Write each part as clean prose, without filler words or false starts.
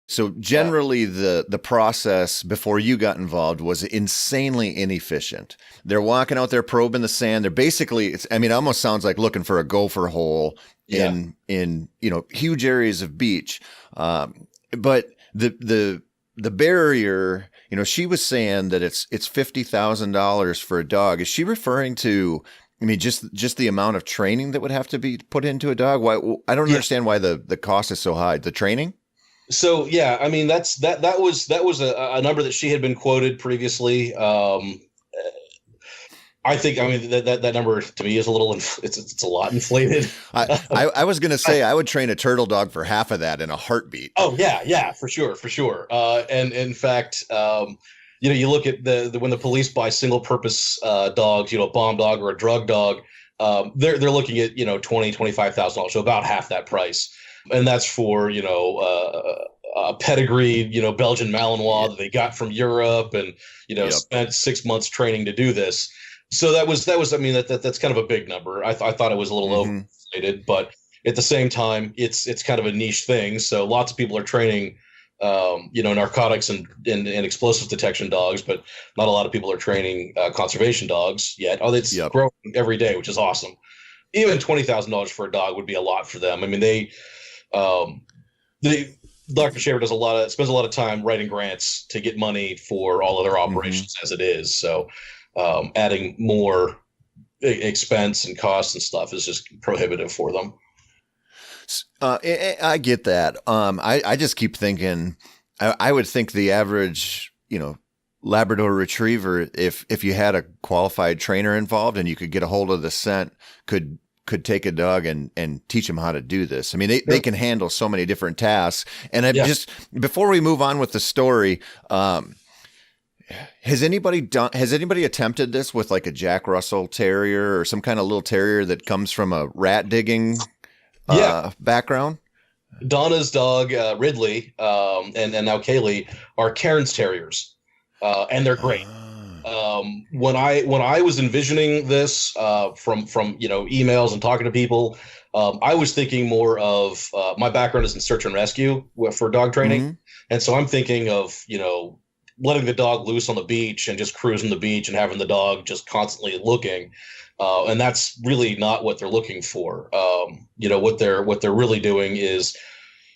So Yeah. generally, the process before you got involved was insanely inefficient. They're walking out there probing the sand. They're basically, I mean, it almost sounds like looking for a gopher hole Yeah. in huge areas of beach. But the barrier, she was saying that it's $50,000 for a dog. Is she referring to? I mean, just the amount of training that would have to be put into a dog. Why? I don't Yeah. understand why the cost is so high. The training. So yeah, I mean that was a number that she had been quoted previously. I think I mean that number to me is a little it's a lot inflated. I was gonna say I would train a turtle dog for half of that in a heartbeat. Oh yeah, yeah, for sure, for sure. And in fact, you look at the when the police buy single purpose dogs, a bomb dog or a drug dog, they're looking at 25,000 dollars, so about half that price, and that's for a pedigreed Belgian Malinois that they got from Europe, and Yep. spent 6 months training to do this. So that was I mean that's kind of a big number. I thought it was a little Hmm. overstated, but at the same time, it's kind of a niche thing. So lots of people are training, narcotics and explosive detection dogs, but not a lot of people are training conservation dogs yet. Oh, it's Yep. growing every day, which is awesome. Even $20,000 for a dog would be a lot for them. I mean, um, they Dr. Shaver spends a lot of time writing grants to get money for all of their Hmm. operations as it is. So adding more expense and costs and stuff is just prohibitive for them. I get that. I just keep thinking. I would think the average, Labrador Retriever, if you had a qualified trainer involved and you could get a hold of the scent, could take a dog and teach them how to do this. I mean, they Sure. can handle so many different tasks. And I Yeah. just before we move on with the story, has anybody attempted this with like a Jack Russell Terrier or some kind of little terrier that comes from a rat digging Yeah. background? Donna's dog, Ridley, and now Kaylee are Cairns Terriers, and they're great. Ah. When I was envisioning this from emails and talking to people, I was thinking more of my background is in search and rescue for dog training, Mhm. and so I'm thinking of letting the dog loose on the beach and just cruising the beach and having the dog just constantly looking. And that's really not what they're looking for. What they're really doing is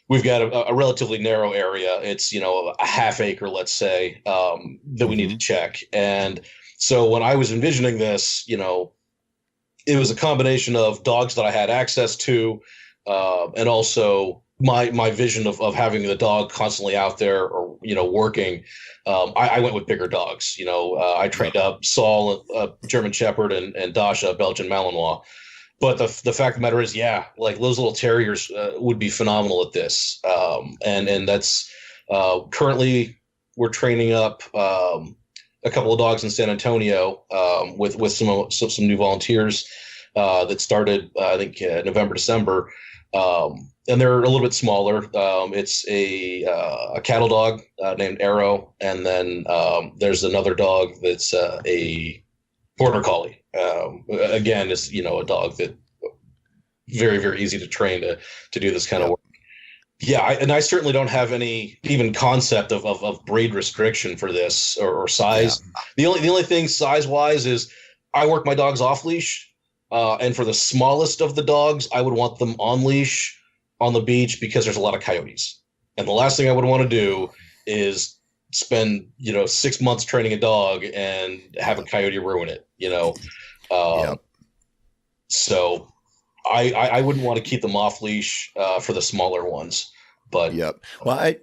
we've got a relatively narrow area. It's a half acre, let's say, that we need to Mhm. check. And so when I was envisioning this, it was a combination of dogs that I had access to, and also my vision of having the dog constantly out there or working. I went with bigger dogs. I Yep. trained up Saul, German Shepherd, and Dasha, Belgian Malinois. But the fact of the matter is, yeah, like those little terriers would be phenomenal at this. And that's currently we're training up a couple of dogs in San Antonio with some new volunteers that started I think November, December. And they're a little bit smaller. It's a cattle dog named Arrow, and then there's another dog that's a border collie. Again, it's a dog that very very easy to train to do this kind of Yep. work. Yeah, and I certainly don't have any even concept of breed restriction for this or Yeah. size. The only thing size wise is I work my dogs off leash, and for the smallest of the dogs, I would want them on leash on the beach because there's a lot of coyotes, and the last thing I would want to do is spend 6 months training a dog and have a coyote ruin it. Um, Yep. so I wouldn't want to keep them off leash for the smaller ones, but Yep. Well,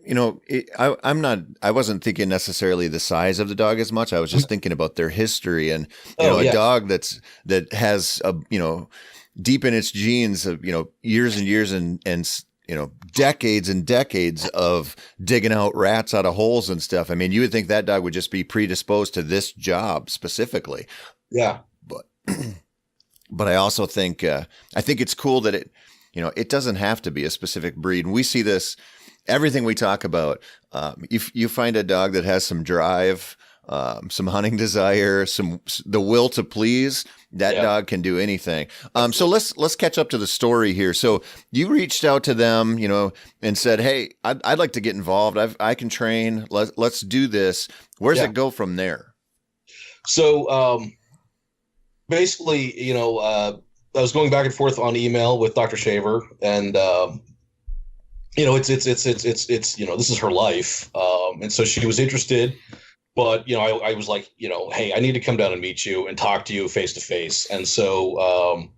I'm not, I wasn't thinking necessarily the size of the dog as much. I was just thinking about their history and, oh a yeah, dog that has deep in its genes of, years and years and decades and decades of digging out rats out of holes and stuff. I mean, you would think that dog would just be predisposed to this job specifically, yeah, but, but I also think, I think it's cool that it doesn't have to be a specific breed. And we see this, everything we talk about. If you find a dog that has some drive, some hunting desire, the will to please, that dog can do anything. So let's catch up to the story here. So you reached out to them, and said, "Hey, I'd like to get involved. I can train. Let's do this." Where does it go from there? So basically, I was going back and forth on email with Dr. Shaver, and it's this is her life, and so she was interested. But, I was like, hey, I need to come down and meet you and talk to you face to face. And so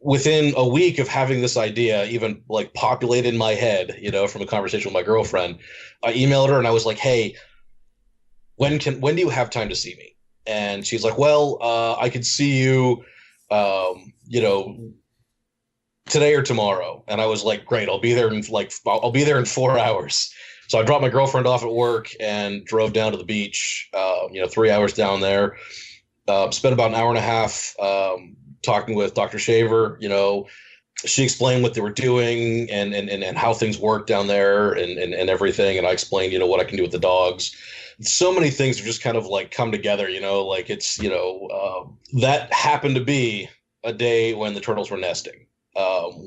within a week of having this idea even like populate in my head, from a conversation with my girlfriend, I emailed her and I was like, hey, when do you have time to see me? And she's like, well, I could see you, today or tomorrow. And I was like, great, I'll be there in 4 hours. So I dropped my girlfriend off at work and drove down to the beach, 3 hours down there, spent about an hour and a half talking with Dr. Shaver. She explained what they were doing and how things work down there and everything. And I explained, what I can do with the dogs. So many things have just kind of like come together, that happened to be a day when the turtles were nesting,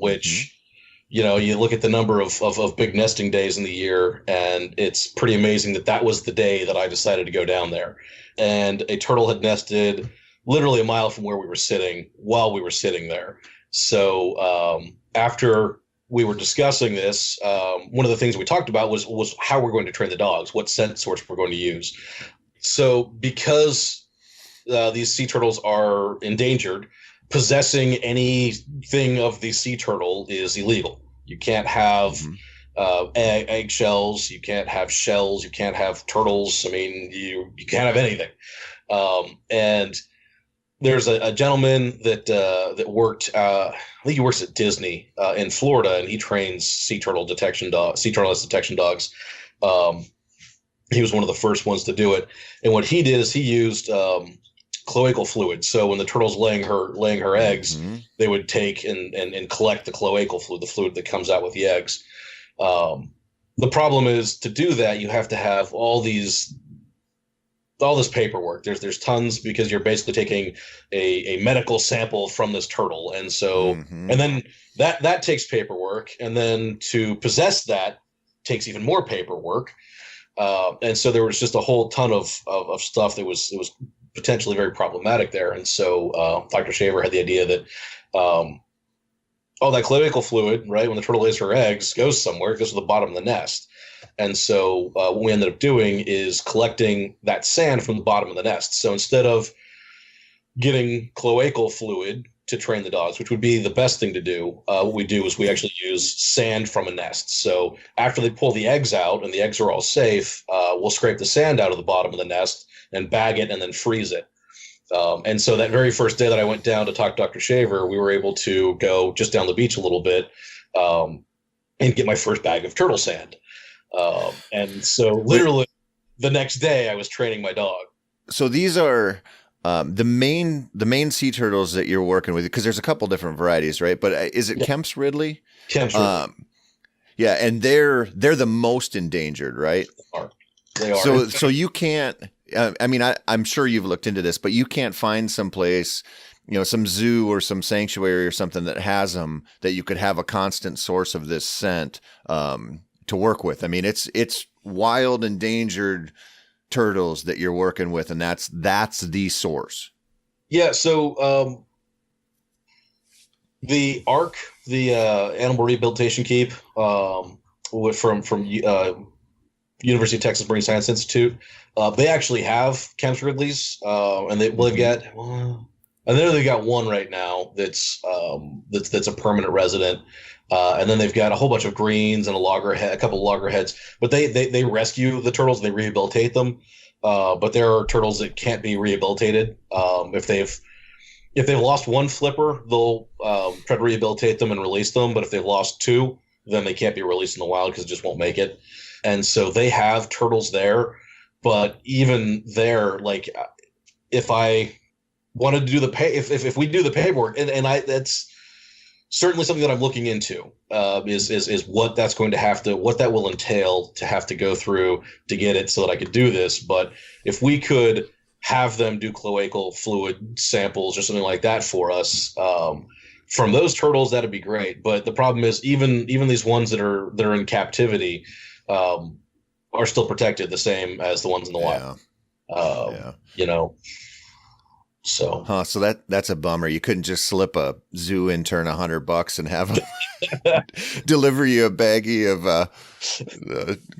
which... you look at the number of big nesting days in the year, and it's pretty amazing that was the day that I decided to go down there. And a turtle had nested literally a mile from where we were sitting while we were sitting there. So after we were discussing this, one of the things we talked about was how we're going to train the dogs, what scent source we're going to use. So because these sea turtles are endangered, possessing anything of the sea turtle is illegal. You can't have eggshells. You can't have shells. You can't have turtles. I mean, you can't have anything. And there's a gentleman that worked. I think he works at Disney in Florida, and he trains sea turtle detection dogs. He was one of the first ones to do it. And what he did is he used cloacal fluid. So when the turtle's laying her eggs, they would take and collect the cloacal fluid, the fluid that comes out with the eggs. The problem is, to do that, you have to have all this paperwork. There's tons, because you're basically taking a medical sample from this turtle. And so, and then that takes paperwork. And then to possess that takes even more paperwork. And so there was just a whole ton of stuff that was potentially very problematic there. And so Dr. Shaver had the idea that that cloacal fluid, right, when the turtle lays her eggs, goes somewhere. It goes to the bottom of the nest. And so what we ended up doing is collecting that sand from the bottom of the nest. So instead of getting cloacal fluid to train the dogs, which would be the best thing to do, what we do is we actually use sand from a nest. So after they pull the eggs out and the eggs are all safe, we'll scrape the sand out of the bottom of the nest and bag it and then freeze it. And so that very first day that I went down to talk to Dr. Shaver, we were able to go just down the beach a little bit and get my first bag of turtle sand. And so literally the next day I was training my dog. So these are the main sea turtles that you're working with, because there's a couple different varieties, right? But is it Kemp's Ridley? Kemp's Ridley. Yeah, and they're the most endangered, right? They are. So you can't. I'm sure you've looked into this, but you can't find some place, some zoo or some sanctuary or something that has them, that you could have a constant source of this scent to work with. I mean, it's wild endangered turtles that you're working with, and that's the source. Yeah. So the ARC, the Animal Rehabilitation Keep, from University of Texas Marine Science Institute, they actually have Kemp's Ridleys, and they've got. I know they've got one right now that's a permanent resident, and then they've got a whole bunch of greens and a couple of loggerheads. But they rescue the turtles and they rehabilitate them. But there are turtles that can't be rehabilitated. If they've lost one flipper, they'll try to rehabilitate them and release them. But if they've lost two, then they can't be released in the wild because it just won't make it. And so they have turtles there. But even there, like, if I wanted to do if we do the paperwork, and that's certainly something that I'm looking into, is what that's going to what that will entail to have to go through to get it so that I could do this. But if we could have them do cloacal fluid samples or something like that for us, from those turtles, that'd be great. But the problem is even these ones that are in captivity, are still protected the same as the ones in the wild. Yeah. You know, so. So that's a bummer. You couldn't just slip a zoo intern $100 and have them deliver you a baggie of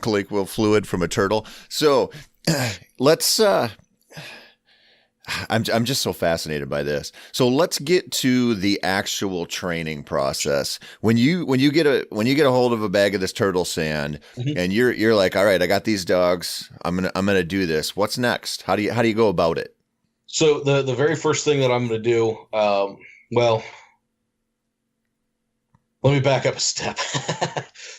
colloquial fluid from a turtle. So let's. I'm just so fascinated by this. So let's get to the actual training process. When you get a hold of a bag of this turtle sand, Mhm. and you're like, all right, I got these dogs. I'm gonna do this. What's next? How do you go about it? So the very first thing that I'm going to do, well, let me back up a step.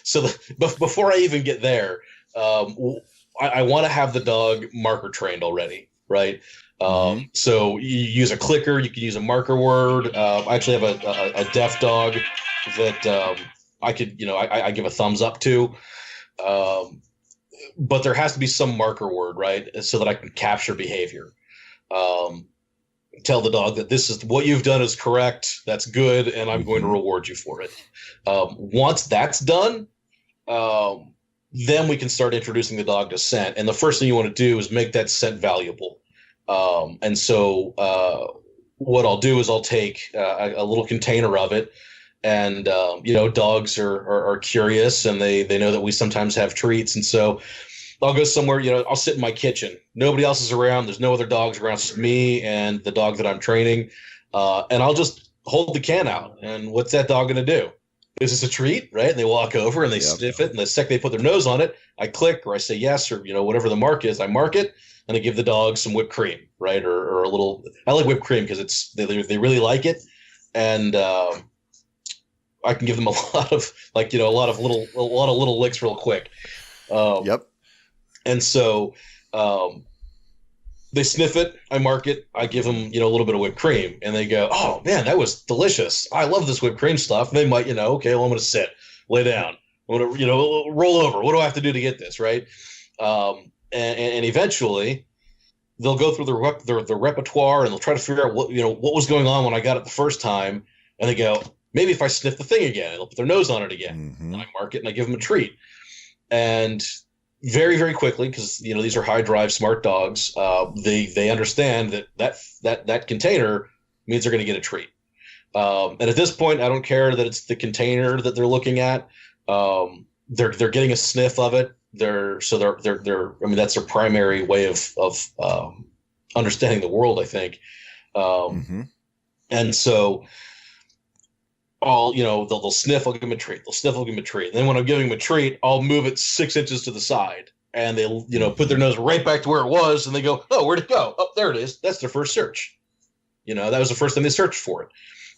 So before I even get there, I want to have the dog marker trained already, right? So you use a clicker, you can use a marker word. I actually have a deaf dog that I could, I give a thumbs up to. But there has to be some marker word, right? So that I can capture behavior. Tell the dog that this is what you've done is correct. That's good. And I'm going to reward you for it. Once that's done, then we can start introducing the dog to scent. And the first thing you want to do is make that scent valuable. And so what I'll do is I'll take a little container of it, and dogs are curious, and they know that we sometimes have treats, and so I'll go somewhere. I'll sit in my kitchen. Nobody else is around. There's no other dogs around. It's just me and the dog that I'm training, and I'll just hold the can out. And what's that dog going to do? Is this a treat, right? And they walk over and they sniff it, and the second they put their nose on it, I click or I say yes, or whatever the mark is, I mark it. And I give the dog some whipped cream, right, or a little. I like whipped cream because they really like it, and I can give them a lot of little licks real quick. And so they sniff it, I mark it, I give them a little bit of whipped cream, and they go, "Oh man, that was delicious! I love this whipped cream stuff." And they might, okay, well I'm going to sit, lay down, I'm going to roll over. What do I have to do to get this right? And eventually, they'll go through the repertoire, and they'll try to figure out what was going on when I got it the first time. And they go, maybe if I sniff the thing again, they'll put their nose on it again. And I mark it, and I give them a treat. And very, very quickly, because these are high drive, smart dogs, they understand that container means they're going to get a treat. And at this point, I don't care that it's the container that they're looking at. They're getting a sniff of it. They're I mean, that's their primary way of understanding the world, I think. And so they'll sniff, I'll give them a treat. They'll sniff, I'll give them a treat. And then when I'm giving them a treat, I'll move it 6 inches to the side, and they'll, put their nose right back to where it was. And they go, "Oh, where'd it go? Oh, there it is." That's their first search. That was the first time they searched for it.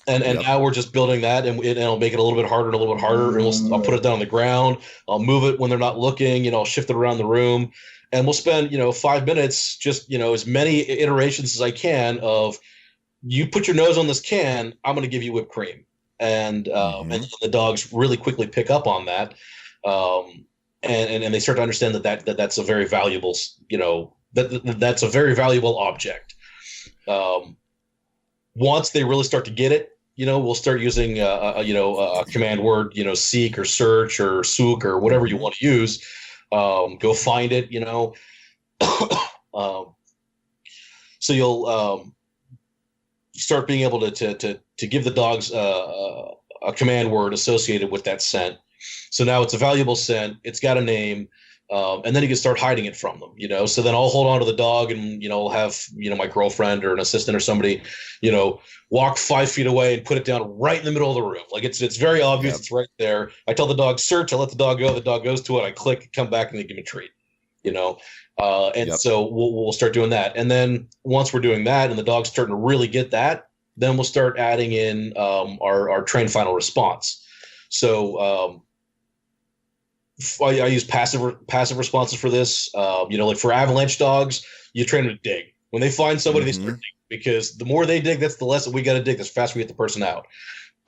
And now we're just building that, and I'll make it a little bit harder and a little bit harder. And I'll put it down on the ground. I'll move it when they're not looking. I'll shift it around the room, and we'll spend 5 minutes just as many iterations as I can of, you put your nose on this can, I'm going to give you whipped cream, and the dogs really quickly pick up on that, and they start to understand that's a very valuable that's a very valuable object. Once they really start to get it, we'll start using a command word, seek or search or sook or whatever you want to use. Go find it, so you'll start being able to give the dogs a command word associated with that scent. So now it's a valuable scent. It's got a name. And then you can start hiding it from them, So then I'll hold on to the dog, and I'll have my girlfriend or an assistant or somebody, walk 5 feet away and put it down right in the middle of the room. Like it's very obvious. Yep. It's right there. I tell the dog search. I let the dog go. The dog goes to it. I click, come back, and they give me a treat. So we'll start doing that. And then once we're doing that, and the dog's starting to really get that, then we'll start adding in our train final response. So I use passive responses for this. Like for avalanche dogs, you train them to dig. When they find somebody, they start digging, because the more they dig, that's the less that we got to dig. That's faster we get the person out.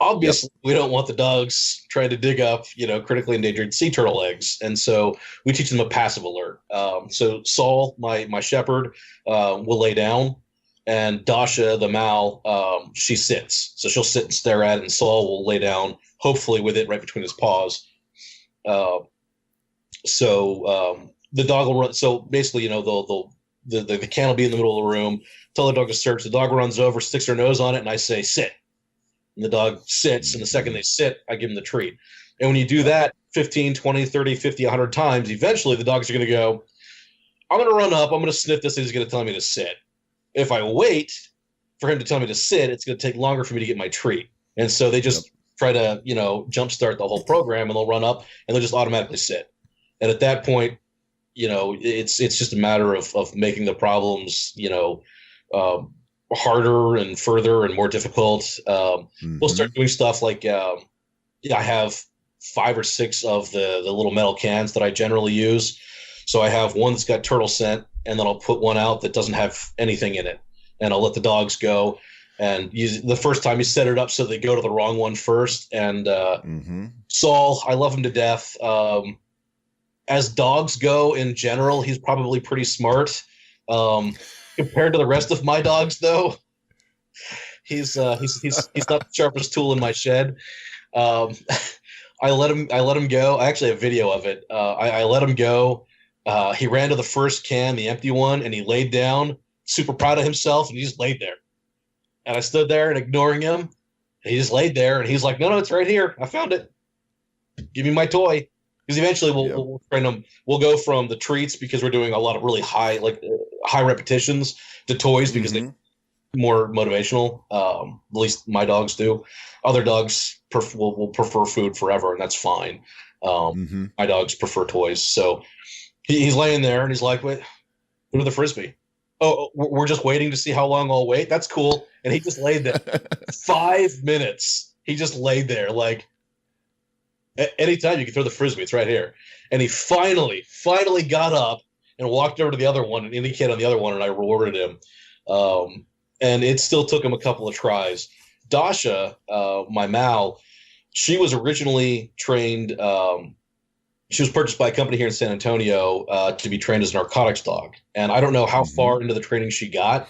Obviously, we don't want the dogs trying to dig up, critically endangered sea turtle eggs, and so we teach them a passive alert. So Saul, my shepherd, will lay down, and Dasha, the Mal, she sits. So she'll sit and stare at it, and Saul will lay down, hopefully with it right between his paws. Uh, so the dog will run. So basically, the can will be in the middle of the room. Tell the dog to search. The dog runs over, sticks her nose on it, and I say, sit. And the dog sits, and the second they sit, I give them the treat. And when you do that 15, 20, 30, 50, 100 times, eventually the dogs are going to go, I'm going to run up, I'm going to sniff this, and he's going to tell me to sit. If I wait for him to tell me to sit, it's going to take longer for me to get my treat. And so they just try to, jumpstart the whole program, and they'll run up, and they'll just automatically sit. And at that point, it's just a matter of making the problems, harder and further and more difficult. We'll start doing stuff like I have 5 or 6 of the little metal cans that I generally use. So I have one that's got turtle scent, and then I'll put one out that doesn't have anything in it, and I'll let the dogs go. And the first time you set it up so they go to the wrong one first. And Saul, I love him to death. As dogs go in general, he's probably pretty smart. Compared to the rest of my dogs, though, he's not the sharpest tool in my shed. I let him go. I actually have video of it. I let him go. He ran to the first can, the empty one, and he laid down, super proud of himself, and he just laid there. And I stood there and ignoring him. And he just laid there, and he's like, "No, it's right here. I found it. Give me my toy." Because eventually we'll train them. We'll go from the treats, because we're doing a lot of really high repetitions, to toys because they're more motivational. At least my dogs do. Other dogs will prefer food forever, and that's fine. My dogs prefer toys. So he's laying there, and he's like, "Wait, go to the Frisbee." "Oh, we're just waiting to see how long I'll wait." "That's cool." And he just laid there 5 minutes. He just laid there like, anytime you can throw the Frisbee, it's right here. And he finally got up and walked over to the other one and indicated on the other one, and I rewarded him. And it still took him a couple of tries. Dasha, my Mal, she was originally trained. She was purchased by a company here in San Antonio to be trained as a narcotics dog. And I don't know how far into the training she got,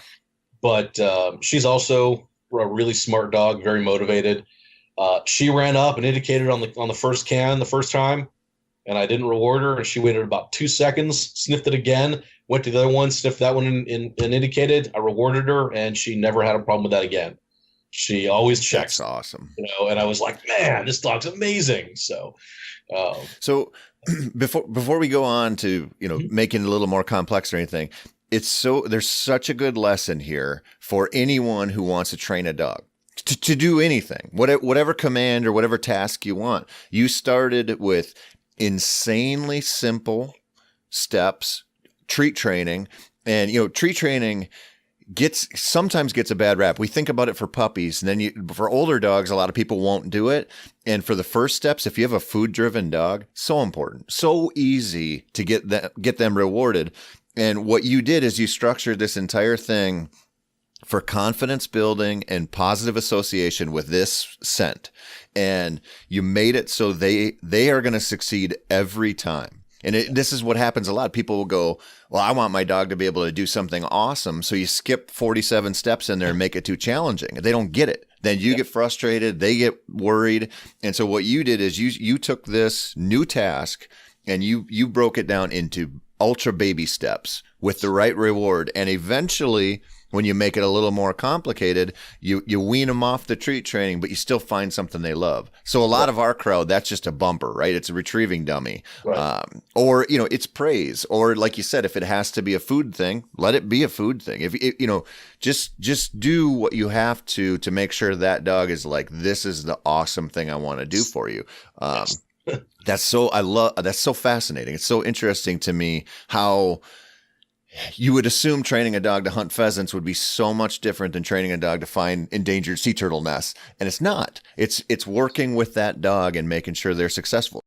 but she's also a really smart dog, very motivated. She ran up and indicated on the first can the first time, and I didn't reward her. And she waited about 2 seconds, sniffed it again, went to the other one, sniffed that one, and indicated. I rewarded her, and she never had a problem with that again. She always checks. That's awesome. And I was like, man, this dog's amazing. So before we go on to making it a little more complex or anything, there's such a good lesson here for anyone who wants to train a dog. To do anything, whatever command or whatever task you want. You started with insanely simple steps, treat training, and treat training sometimes gets a bad rap. We think about it for puppies, and then for older dogs, a lot of people won't do it. And for the first steps, if you have a food-driven dog, so important, so easy to get them rewarded. And what you did is you structured this entire thing for confidence building and positive association with this scent. And you made it so they are going to succeed every time. And this is what happens a lot. People will go, well, I want my dog to be able to do something awesome. So you skip 47 steps in there and make it too challenging. They don't get it. Then you get frustrated. They get worried. And so what you did is you took this new task and you broke it down into ultra baby steps with the right reward. And eventually, when you make it a little more complicated, you wean them off the treat training, but you still find something they love. So a lot of our crowd, that's just a bumper, right? It's a retrieving dummy. Right. Or, it's praise. Or like you said, if it has to be a food thing, let it be a food thing. If just do what you have to make sure that dog is like, this is the awesome thing I want to do for you. That's so fascinating. It's so interesting to me how you would assume training a dog to hunt pheasants would be so much different than training a dog to find endangered sea turtle nests. And it's not. It's working with that dog and making sure they're successful.